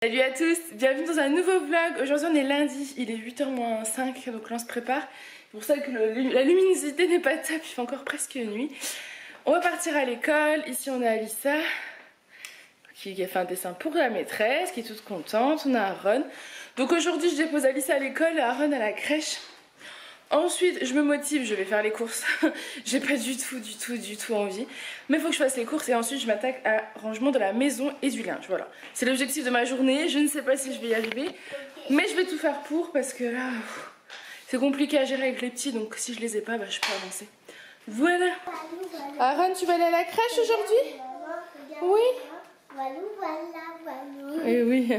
Salut à tous, bienvenue dans un nouveau vlog. Aujourd'hui on est lundi, il est 8h-5, donc là on se prépare. C'est pour ça que la luminosité n'est pas top, il fait encore presque nuit. On va partir à l'école, ici on a Alissa qui a fait un dessin pour la maîtresse, qui est toute contente. On a Aaron. Donc aujourd'hui je dépose Alissa à l'école et Aaron à la crèche. Ensuite je me motive, je vais faire les courses. J'ai pas du tout envie. Mais il faut que je fasse les courses et ensuite je m'attaque à rangement de la maison et du linge. Voilà, c'est l'objectif de ma journée. Je ne sais pas si je vais y arriver, mais je vais tout faire pour, parce que là c'est compliqué à gérer avec les petits. Donc si je les ai pas, bah, je peux avancer. Voilà. Aaron, tu vas aller à la crèche aujourd'hui? Oui. Et oui.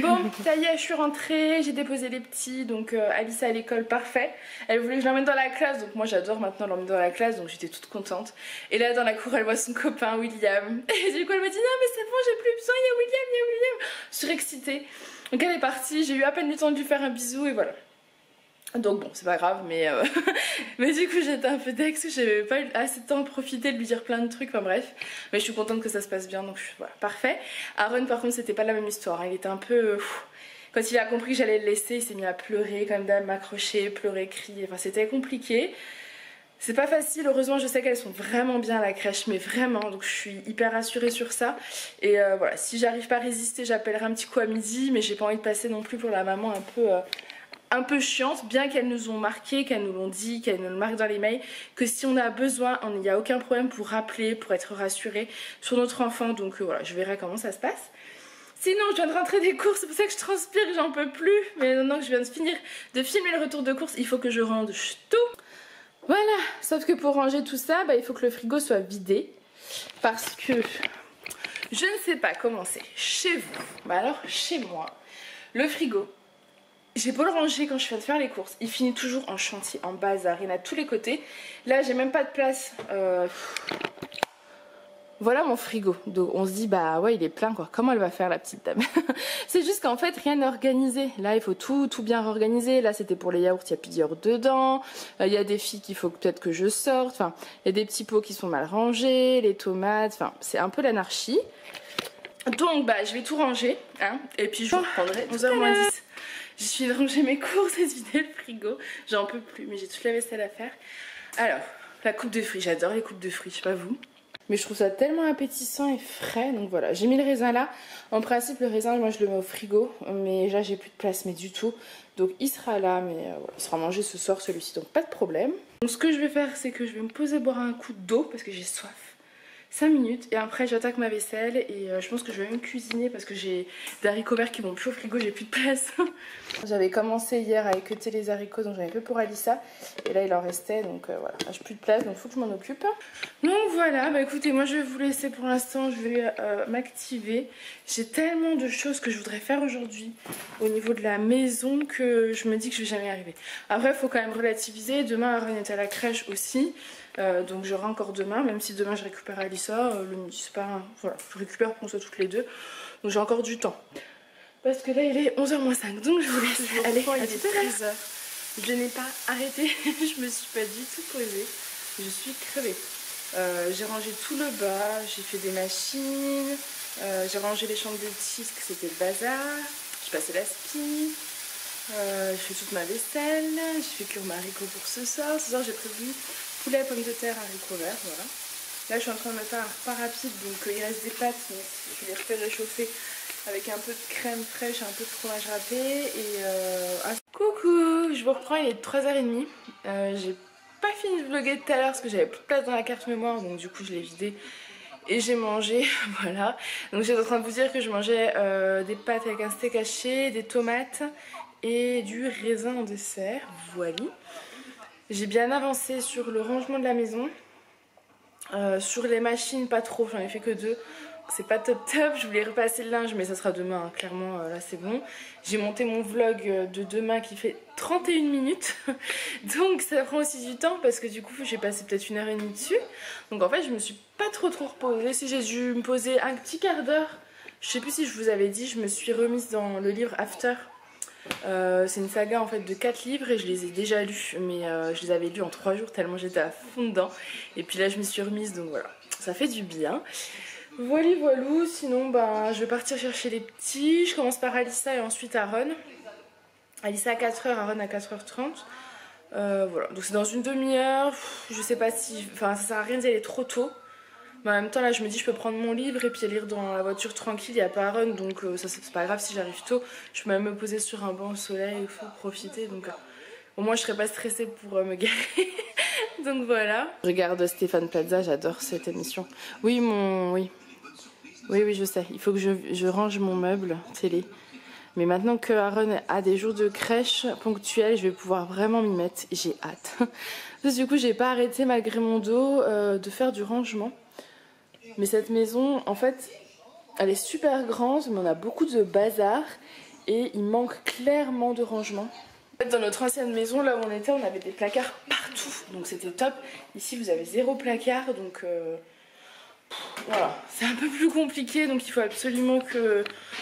Bon, ça y est, je suis rentrée, j'ai déposé les petits, donc Alice à l'école, parfait. Elle voulait que je l'emmène dans la classe, donc moi j'adore maintenant l'emmener dans la classe, donc j'étais toute contente. Et là dans la cour, elle voit son copain William. Et du coup elle m'a dit non mais c'est bon, j'ai plus besoin, il y a William. Surexcitée. Donc elle est partie, j'ai eu à peine le temps de lui faire un bisou et voilà. Donc bon, c'est pas grave, mais du coup j'étais un peu dex, j'avais pas eu assez de temps de profiter, de lui dire plein de trucs, enfin bref. Mais je suis contente que ça se passe bien, donc voilà, parfait. Aaron par contre c'était pas la même histoire, hein. Il était un peu... Quand il a compris que j'allais le laisser, il s'est mis à pleurer comme d'hab, m'accrocher, pleurer, crier, enfin c'était compliqué. C'est pas facile, heureusement je sais qu'elles sont vraiment bien à la crèche, mais vraiment, donc je suis hyper rassurée sur ça. Et voilà, si j'arrive pas à résister, j'appellerai un petit coup à midi, mais j'ai pas envie de passer non plus pour la maman un peu chiante, bien qu'elles nous ont marqué, qu'elles nous l'ont dit, qu'elles nous le marquent dans les mails, que si on a besoin, il n'y a aucun problème pour rappeler, pour être rassuré sur notre enfant. Donc voilà, je verrai comment ça se passe. Sinon je viens de rentrer des courses, c'est pour ça que je transpire, j'en peux plus. Mais maintenant que je viens de filmer le retour de course, il faut que je range tout. Voilà, sauf que pour ranger tout ça, bah, il faut que le frigo soit vidé. Parce que je ne sais pas comment c'est chez vous, bah alors chez moi, le frigo, j'ai beau le ranger quand je viens de faire les courses, il finit toujours en chantier, en bazar, il y en a tous les côtés. Là j'ai même pas de place. Voilà mon frigo. Donc on se dit bah ouais il est plein quoi. Comment elle va faire la petite dame? C'est juste qu'en fait rien n'est organisé. Là il faut tout bien réorganiser. Là c'était pour les yaourts, il y a plus de yaourts dedans. Il y a des filles qu'il faut peut-être que je sorte. Enfin il y a des petits pots qui sont mal rangés, les tomates. Enfin c'est un peu l'anarchie. Donc bah je vais tout ranger hein. Et puis je vous reprendrai 11h-10. Je suis de ranger mes courses et de vider le frigo. J'en peux plus, mais j'ai toute la vaisselle à faire. Alors, la coupe de fruits, j'adore les coupes de fruits, je sais pas vous. Mais je trouve ça tellement appétissant et frais. Donc voilà, j'ai mis le raisin là. En principe, le raisin, moi je le mets au frigo. Mais là, j'ai plus de place, mais du tout. Donc il sera là, mais voilà, il sera mangé ce soir celui-ci. Donc pas de problème. Donc ce que je vais faire, c'est que je vais me poser boire un coup d'eau parce que j'ai soif. 5 minutes et après j'attaque ma vaisselle et je pense que je vais même cuisiner parce que j'ai des haricots verts qui vont plus au frigo, j'ai plus de place. J'avais commencé hier à équeuter les haricots donc j'en ai fait pour Alissa et là il en restait donc voilà, j'ai plus de place donc il faut que je m'en occupe. Donc voilà, bah écoutez moi je vais vous laisser pour l'instant, je vais m'activer. J'ai tellement de choses que je voudrais faire aujourd'hui au niveau de la maison que je me dis que je vais jamais y arriver. Après il faut quand même relativiser, demain Aaron est à la crèche aussi. Donc j'aurai encore demain, même si demain je récupère Alissa, le midi c'est pas... Voilà, je récupère pour ça toutes les deux, donc j'ai encore du temps. Parce que là il est 11h-5, donc je vous laisse. Allez, à tout à l'heure. Je n'ai pas arrêté, je me suis pas du tout posée, je suis crevée. J'ai rangé tout le bas, j'ai fait des machines, j'ai rangé les chambres de petits parce que c'était le bazar, j'ai passé la spi. J'ai fait toute ma vaisselle, j'ai fait cuire ma haricot pour ce soir. Ce soir j'ai prévu poulet, pommes de terre, haricots verts, voilà. Là je suis en train de me faire un repas rapide, donc il reste des pâtes, mais je vais les refaire réchauffer avec un peu de crème fraîche, un peu de fromage râpé et... Coucou, je vous reprends, il est 3h30. J'ai pas fini de vlogger tout à l'heure parce que j'avais plus de place dans la carte mémoire, donc du coup je l'ai vidé. Et j'ai mangé, voilà. Donc j'étais en train de vous dire que je mangeais des pâtes avec un steak haché, des tomates et du raisin en dessert, voilà. J'ai bien avancé sur le rangement de la maison. Sur les machines, pas trop, j'en ai fait que 2. C'est pas top top, je voulais repasser le linge mais ça sera demain, hein. Clairement là c'est bon. J'ai monté mon vlog de demain qui fait 31 minutes. Donc ça prend aussi du temps parce que du coup j'ai passé peut-être 1h30 dessus. Donc en fait je me suis pas trop reposée. Si j'ai dû me poser un petit quart d'heure, je sais plus si je vous avais dit, je me suis remise dans le livre After. C'est une saga en fait de 4 livres et je les ai déjà lus, mais je les avais lus en 3 jours tellement j'étais à fond dedans. Et puis là je m'y suis remise, donc voilà, ça fait du bien. Voilà, voilou. Sinon, ben, je vais partir chercher les petits. Je commence par Alissa et ensuite Aaron. Alissa à 4h, Aaron à 4h30. Voilà, donc c'est dans une demi-heure. Je sais pas si... Enfin, ça sert à rien d'y aller trop tôt. Mais en même temps, là, je me dis, je peux prendre mon livre et puis lire dans la voiture tranquille. Il n'y a pas Aaron, donc ça, c'est pas grave si j'arrive tôt. Je peux même me poser sur un banc au soleil, il faut profiter. Donc au moins, je serai pas stressée pour me garer. Donc voilà. Je regarde Stéphane Plaza, j'adore cette émission. Oui, oui, je sais. Il faut que je range mon meuble télé. Mais maintenant que Aaron a des jours de crèche ponctuels, je vais pouvoir vraiment m'y mettre. J'ai hâte. Parce que du coup, j'ai pas arrêté malgré mon dos de faire du rangement. Mais cette maison, en fait, elle est super grande, mais on a beaucoup de bazar. Et il manque clairement de rangement. En fait, dans notre ancienne maison, là où on était, on avait des placards partout. Donc c'était top. Ici, vous avez 0 placard. Donc... voilà, c'est un peu plus compliqué, donc il faut absolument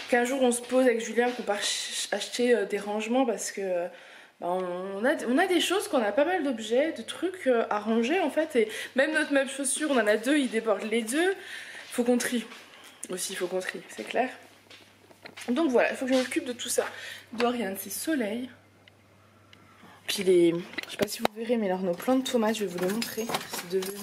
qu'un jour on se pose avec Julien, qu'on parte acheter des rangements parce que bah, on a des choses, qu'on a pas mal d'objets, de trucs à ranger en fait, et même notre meuble chaussures, on en a 2, ils débordent les 2, faut qu'on trie aussi, il faut qu'on trie, c'est clair. Donc voilà, il faut que je m'occupe de tout ça. Dorian, c'est soleil. Puis je sais pas si vous verrez, mais alors nos plants de tomates, je vais vous les montrer, c'est devenu...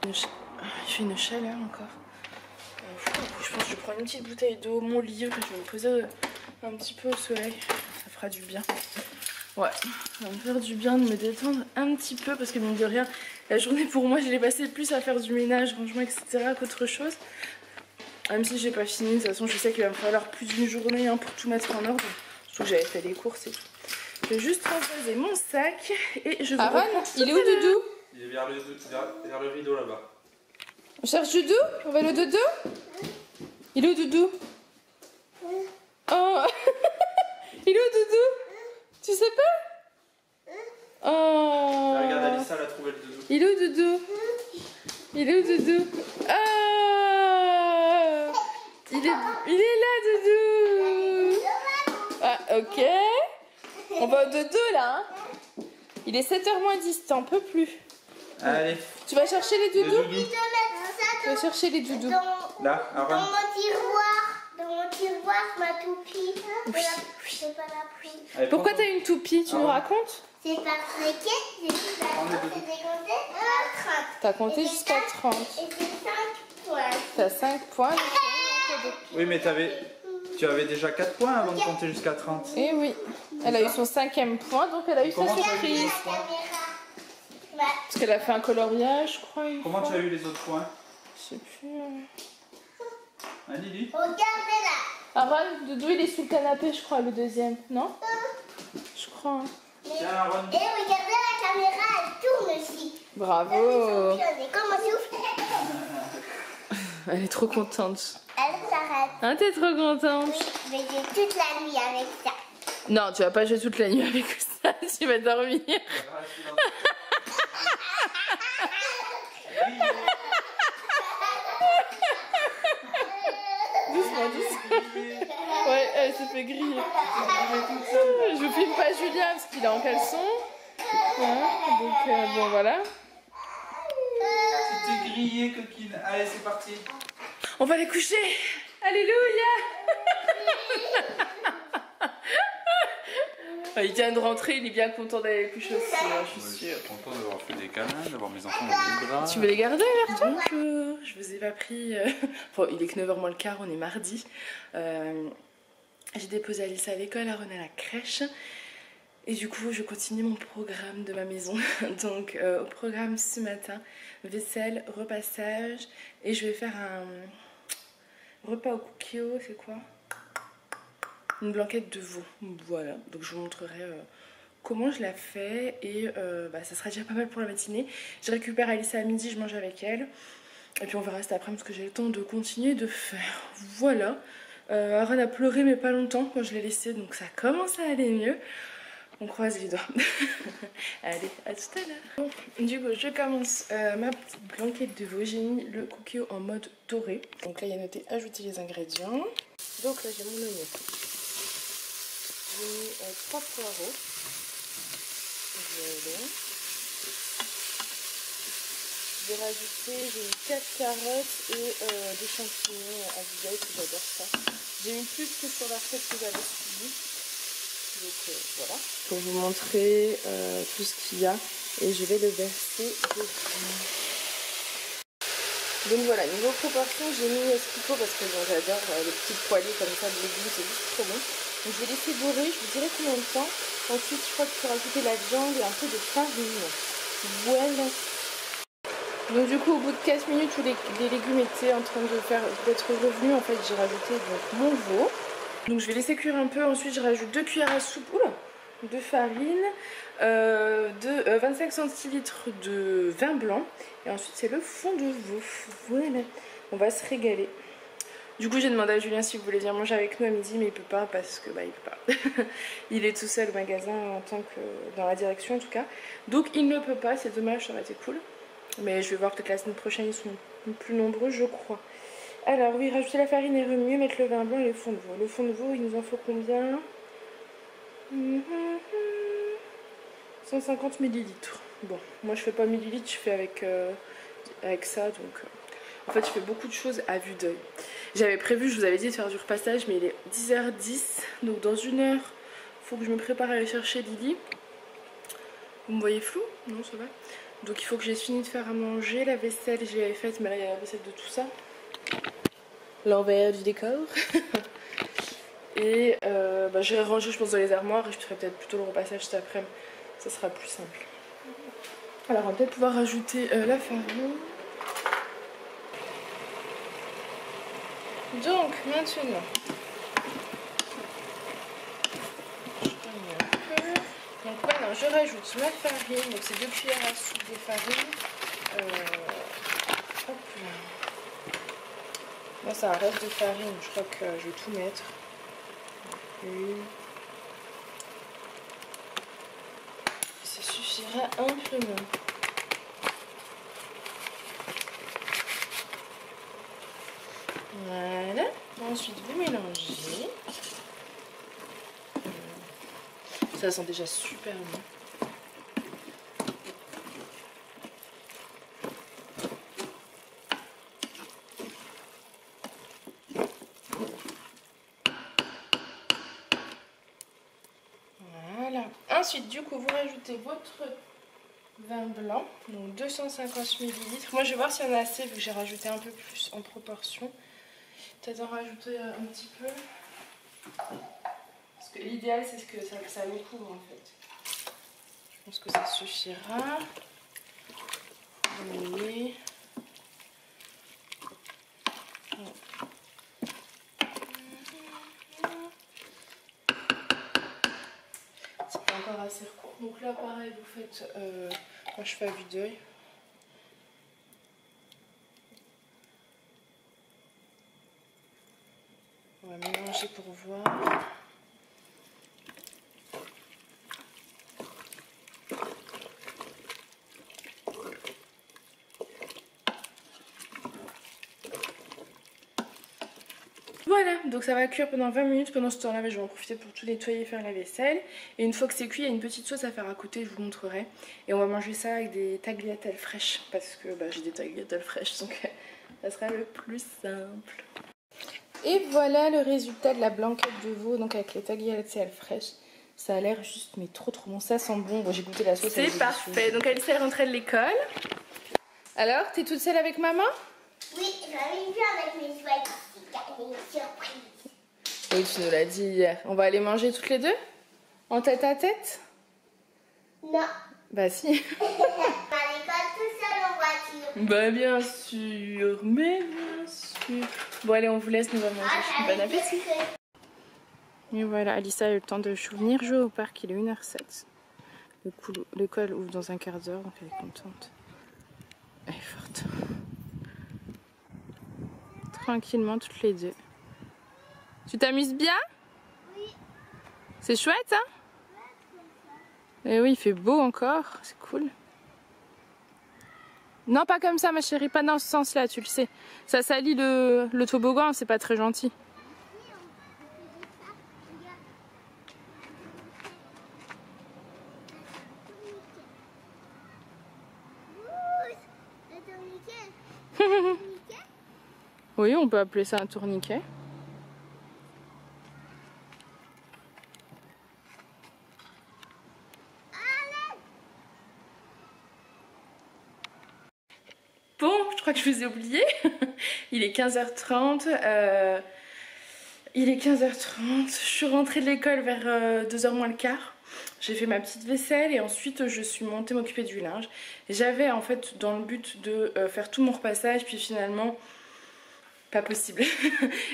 Il fait une chaleur encore. Je pense que je prends une petite bouteille d'eau, mon livre, je vais me poser un petit peu au soleil. Ça fera du bien. Ouais, ça va me faire du bien de me détendre un petit peu parce que mine de rien, la journée pour moi, je l'ai passée plus à faire du ménage, rangement, etc. qu'autre chose. Même si j'ai pas fini, de toute façon, je sais qu'il va me falloir plus d'une journée pour tout mettre en ordre. Surtout que j'avais fait les courses et tout. Je vais juste transposer mon sac et je vous reprends. Il est où Doudou? Il est vers le rideau là-bas. On cherche Doudou? On va le Doudou? Il est où Doudou? Oh. Il est où Doudou? Tu sais pas? Oh. Regarde, Alissa, elle a trouvé le doudou. Il est où Doudou? Il est où Doudou? Oh. Il est là Doudou. Ah ok. On va au dodo là hein. Il est 7h moins 10, t'en peux plus. Allez. Tu vas chercher les doudous? Tu vas chercher les doudous. Là, dans mon tiroir, ma toupie. C'est pas la pluie. Allez, Pourquoi prends-toi. t'as une toupie? Tu nous racontes? C'est parce que j'ai compté à 30. T'as compté jusqu'à 30. Et c'est 5 points. T'as 5 points. Oui, mais tu avais déjà 4 points avant de compter jusqu'à 30. Et oui. Elle a eu son 5e point, donc elle a eu sa Comment tu as eu surprise. les points? Parce qu'elle a fait un coloriage, je crois. Comment tu as eu les autres points? Je sais plus. Hein, Lily? Regardez-la. Aaron, Doudou, il est sous le canapé, je crois, le deuxième. Non? Je crois. Tiens, Aaron. Et regardez la caméra, elle tourne aussi. Bravo. Et comme on souffle, Elle est trop contente. elle s'arrête. Hein, t'es trop contente? Je vais jouer toute la nuit avec ça. Non, tu vas pas jouer toute la nuit avec ça, tu vas dormir. Doucement, doucement. Ouais, elle s'est fait griller. Je vous filme pas Julien parce qu'il est en caleçon. Hein, donc bon voilà. Tu t'es grillée, coquine. Allez, c'est parti. On va les coucher. Alléluia. Il vient de rentrer, il est bien content d'aller les coucher aussi, je suis sûre. Je suis content d'avoir fait des câlins, d'avoir mes enfants dans les bras. Tu veux les garder, Bertrand? Bonjour. Je vous ai pas pris... Bon, il est que 9h moins le quart, on est mardi. J'ai déposé Alice à l'école, Aaron à la crèche. Et du coup, je continue mon programme de ma maison. Donc, au programme ce matin, vaisselle, repassage. Et je vais faire un repas au cookie, c'est quoi? Une blanquette de veau. Voilà. Donc, je vous montrerai comment je la fais. Et ça sera déjà pas mal pour la matinée. Je récupère Alice à midi, je mange avec elle. Et puis, on verra cet après-midi parce que j'ai le temps de continuer de faire. Voilà. Aaron a pleuré, mais pas longtemps quand je l'ai laissé. Donc, ça commence à aller mieux. On croise les doigts. Allez, à tout à l'heure. Bon, du coup, je commence ma petite blanquette de veau. J'ai mis le cookie en mode doré. Donc là, il y a noté ajouter les ingrédients. Donc là, j'ai mon oignon. j'ai mis 3 poireaux. Voilà. Je vais rajouter, j'ai mis 4 carottes et des champignons à vinaigre, que j'adore ça. J'ai mis plus que sur la recette que j'avais suivie. Donc voilà. Pour vous montrer tout ce qu'il y a. Et je vais le verser dedans. Donc voilà, niveau proportion, j'ai mis ce qu'il faut parce que bon, j'adore les petites poêlées comme ça de légumes, c'est juste trop bon. Donc je vais laisser dorer, je vous dirai combien de temps. Ensuite, je crois qu'il faut rajouter la viande et un peu de farine. Voilà. Donc du coup, au bout de 15 minutes où les légumes étaient en train d'être revenus, en fait, j'ai rajouté donc mon veau. Donc je vais laisser cuire un peu. Ensuite, je rajoute 2 cuillères à soupe de farine, 25 centilitres de vin blanc. Et ensuite, c'est le fond de veau. Voilà. On va se régaler. Du coup, j'ai demandé à Julien s'il voulait venir manger avec nous à midi, mais il peut pas parce que il peut pas. Il est tout seul au magasin en tant que dans la direction en tout cas. Donc il ne peut pas. C'est dommage, ça aurait été cool. Mais je vais voir peut-être la semaine prochaine, ils sont plus nombreux, je crois. Alors oui, rajouter la farine et remuer, mettre le vin blanc et le fond de veau. Le fond de veau, il nous en faut combien? 150 millilitres. Bon, moi je fais pas millilitres, je fais avec ça. Donc en fait, je fais beaucoup de choses à vue d'œil. J'avais prévu, je vous avais dit de faire du repassage, mais il est 10h10. Donc dans 1 heure, il faut que je me prépare à aller chercher Lily. Vous me voyez flou? Non, ça va. Donc il faut que j'ai fini de faire à manger. La vaisselle, je l'avais faite, mais là il y a la vaisselle de tout ça. L'envers du décor. Et j'irai ranger, je pense, dans les armoires. Et je ferai peut-être plutôt le repassage cet après-midi. Ça sera plus simple. Alors on va peut-être pouvoir rajouter la farine. Donc maintenant, donc maintenant je rajoute ma farine, donc c'est 2 cuillères à soupe de farine. Hop là. Moi c'est un reste de farine, je crois que je vais tout mettre. Ça suffira amplement. Voilà. Ensuite vous mélangez. Ça sent déjà super bon. Voilà. Ensuite, du coup, vous rajoutez votre vin blanc, donc 250 ml. Moi, je vais voir s'il y en a assez, vu que j'ai rajouté un peu plus en proportion. Peut-être en rajouter un petit peu. Parce que l'idéal, c'est que ça me couvre, en fait. Je pense que ça suffira. Oui. C'est pas encore assez court. Donc là, pareil, vous faites... moi, je fais à vue d'œil. On va mélanger pour voir. Voilà, donc ça va cuire pendant 20 minutes. Pendant ce temps-là, je vais en profiter pour tout nettoyer et faire la vaisselle. Et une fois que c'est cuit, il y a une petite sauce à faire à côté, je vous montrerai. Et on va manger ça avec des tagliatelles fraîches. Parce que j'ai des tagliatelles fraîches, donc ça sera le plus simple. Et voilà le résultat de la blanquette de veau, donc avec les tagliatelles fraîches. Ça a l'air juste, mais trop bon, ça sent bon. Bon, j'ai goûté la sauce. C'est parfait, donc Alicia est rentrée de l'école. Alors, t'es toute seule avec maman? Oui, j'avais vu avec mes jouets. Une surprise. Oui, tu nous l'as dit hier. On va aller manger toutes les deux? En tête à tête? Non. Bah si. On va à l'école tout seul en voiture. Bah bien sûr, mais bien sûr. Bon allez, on vous laisse, nous allons manger. Bon appétit. Et voilà, Alicia a eu le temps de venir jouer au parc, il est 1h07. L'école ouvre dans un quart d'heure, donc elle est contente. Elle est forte. Tranquillement, toutes les deux. Tu t'amuses bien? Oui. C'est chouette, hein? Et oui, il fait beau encore, c'est cool. Non, pas comme ça, ma chérie, pas dans ce sens-là, tu le sais. Ça salit le toboggan, c'est pas très gentil. Oui, on peut appeler ça un tourniquet. Bon, je crois que je vous ai oublié. Il est 15h30. Il est 15h30. Je suis rentrée de l'école vers 2h moins le quart. J'ai fait ma petite vaisselle et ensuite je suis montée m'occuper du linge. J'avais en fait dans le but de faire tout mon repassage, puis finalement, pas possible.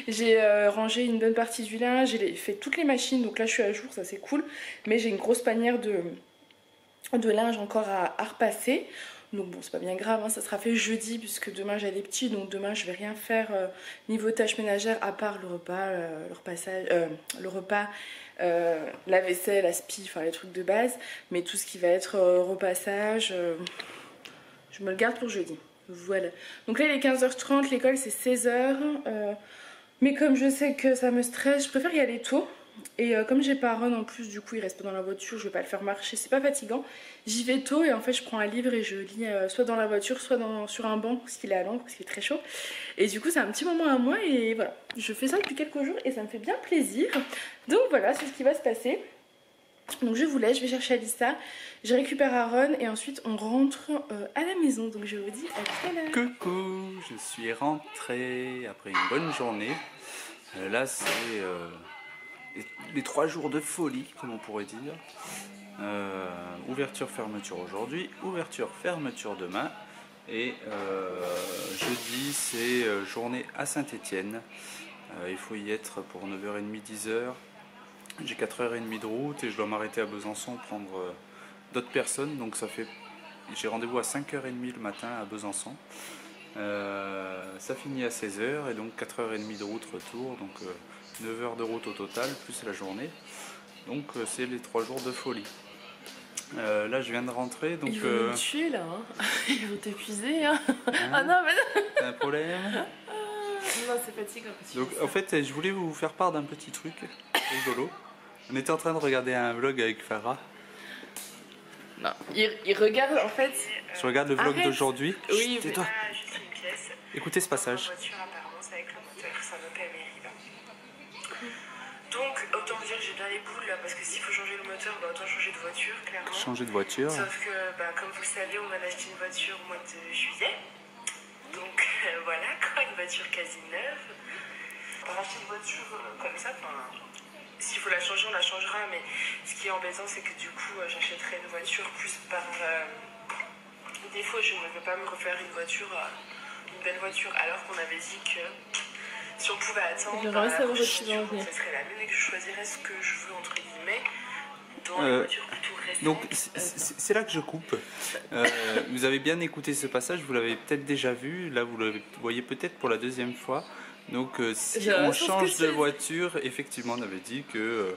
J'ai rangé une bonne partie du linge, j'ai fait toutes les machines, donc là je suis à jour, ça c'est cool. Mais j'ai une grosse panière de linge encore à repasser. Donc bon, c'est pas bien grave, hein, ça sera fait jeudi puisque demain j'ai les petits, donc demain je vais rien faire niveau tâches ménagères à part le repas, la vaisselle, la spi, enfin les trucs de base. Mais tout ce qui va être repassage, je me le garde pour jeudi. Voilà. Donc là il est 15h30, l'école c'est 16h. Mais comme je sais que ça me stresse, je préfère y aller tôt. Et comme j'ai pas Aaron en plus, du coup il reste pas dans la voiture, je vais pas le faire marcher, c'est pas fatigant. J'y vais tôt et en fait je prends un livre et je lis soit dans la voiture, soit sur un banc parce qu'il est à l'ombre, parce qu'il est très chaud. Et du coup c'est un petit moment à moi et voilà. Je fais ça depuis quelques jours et ça me fait bien plaisir. Donc voilà, c'est ce qui va se passer. Donc je vous laisse, je vais chercher Alissa, je récupère Aaron et ensuite on rentre à la maison. Donc je vous dis à tout à l'heure. Coucou, je suis rentrée après une bonne journée. Là c'est les 3 jours de folie, comme on pourrait dire. Ouverture, fermeture aujourd'hui, ouverture, fermeture demain. Et jeudi c'est journée à Saint-Étienne. Il faut y être pour 9h30, 10h. J'ai 4h30 de route et je dois m'arrêter à Besançon prendre d'autres personnes. Donc ça fait, j'ai rendez-vous à 5h30 le matin à Besançon. Ça finit à 16h et donc 4h30 de route retour. Donc 9h de route au total, plus la journée. Donc c'est les 3 jours de folie. Là je viens de rentrer. Donc, ils vont me tuer là, hein. Ils vont t'épuiser. Hein. Hein, ah non, mais non. t'as un problème? Non, c'est fatigant. Donc en fait je voulais vous faire part d'un petit truc rigolo. On était en train de regarder un vlog avec Farah. Non, il regarde en fait. Je regarde le vlog d'aujourd'hui. Oui, Chut, tais-toi. Écoutez ce passage. Donc autant vous dire que j'ai bien les boules là parce que s'il faut changer le moteur, bah autant changer de voiture clairement. Changer de voiture. Sauf que bah, comme vous le savez, on m'a acheté une voiture au mois de juillet. Donc voilà quoi, une voiture quasi neuve. On va racheter une voiture comme ça, s'il faut la changer, on la changera, mais ce qui est embêtant c'est que du coup j'achèterai une voiture plus par défaut. Je ne veux pas me refaire une voiture, une belle voiture, alors qu'on avait dit que si on pouvait attendre, la prochaine voiture, ce serait la mienne et que je choisirais ce que je veux entre guillemets dans les voitures plutôt récentes. Donc c'est là que je coupe. Vous avez bien écouté ce passage, vous l'avez peut-être déjà vu, là vous le voyez peut-être pour la deuxième fois. Donc si on change de voiture, effectivement on avait dit que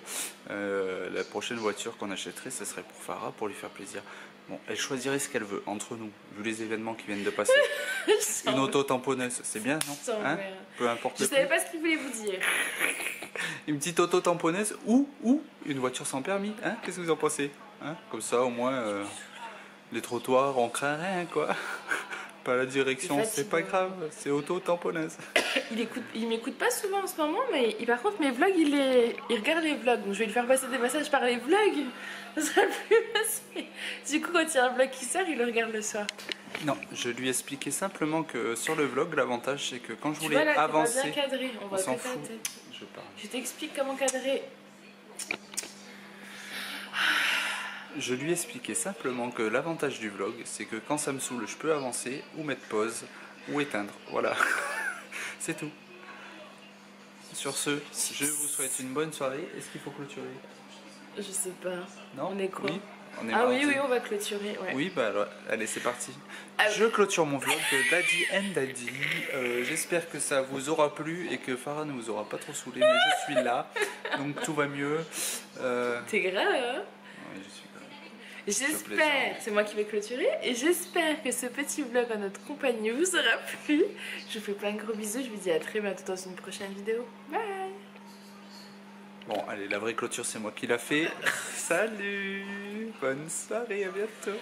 la prochaine voiture qu'on achèterait, ce serait pour Farah, pour lui faire plaisir. Bon, elle choisirait ce qu'elle veut, entre nous, vu les événements qui viennent de passer. Une auto-tamponneuse, c'est bien, non, hein? Peu importe. Je savais pas ce qu'il voulait vous dire. Une petite auto-tamponneuse ou une voiture sans permis, hein? Qu'est-ce que vous en pensez, hein? Comme ça, au moins, les trottoirs, on craint rien, quoi. Pas la direction, c'est pas grave, c'est auto-tamponneuse. Il m'écoute pas souvent en ce moment, mais par contre, mes vlogs, il regarde les vlogs. Donc je vais lui faire passer des messages par les vlogs. Ça sera plus facile. Du coup, quand il y a un vlog qui sort, il le regarde le soir. Non, je lui expliquais simplement que sur le vlog, l'avantage c'est que quand je voulais là, avancer, bien cadré. On s'en fout. Je t'explique comment cadrer. Je lui expliquais simplement que l'avantage du vlog, c'est que quand ça me saoule, je peux avancer ou mettre pause ou éteindre. Voilà, c'est tout. Sur ce, je vous souhaite une bonne soirée. Est-ce qu'il faut clôturer? Je sais pas. Non. On est quoi? Oui. On est oui, on va clôturer. Ouais. Oui, bah alors, allez, c'est parti. Je clôture mon vlog de Daddy and Daddy. J'espère que ça vous aura plu et que Farah ne vous aura pas trop saoulé, mais je suis là, donc tout va mieux. T'es grave, hein? Oui, je suis grave. J'espère, c'est moi qui vais clôturer, et j'espère que ce petit vlog en notre compagnie vous aura plu. Je vous fais plein de gros bisous, je vous dis à très bientôt dans une prochaine vidéo. Bye! Bon, allez, la vraie clôture, c'est moi qui l'a fait. Salut! Bonne soirée, à bientôt!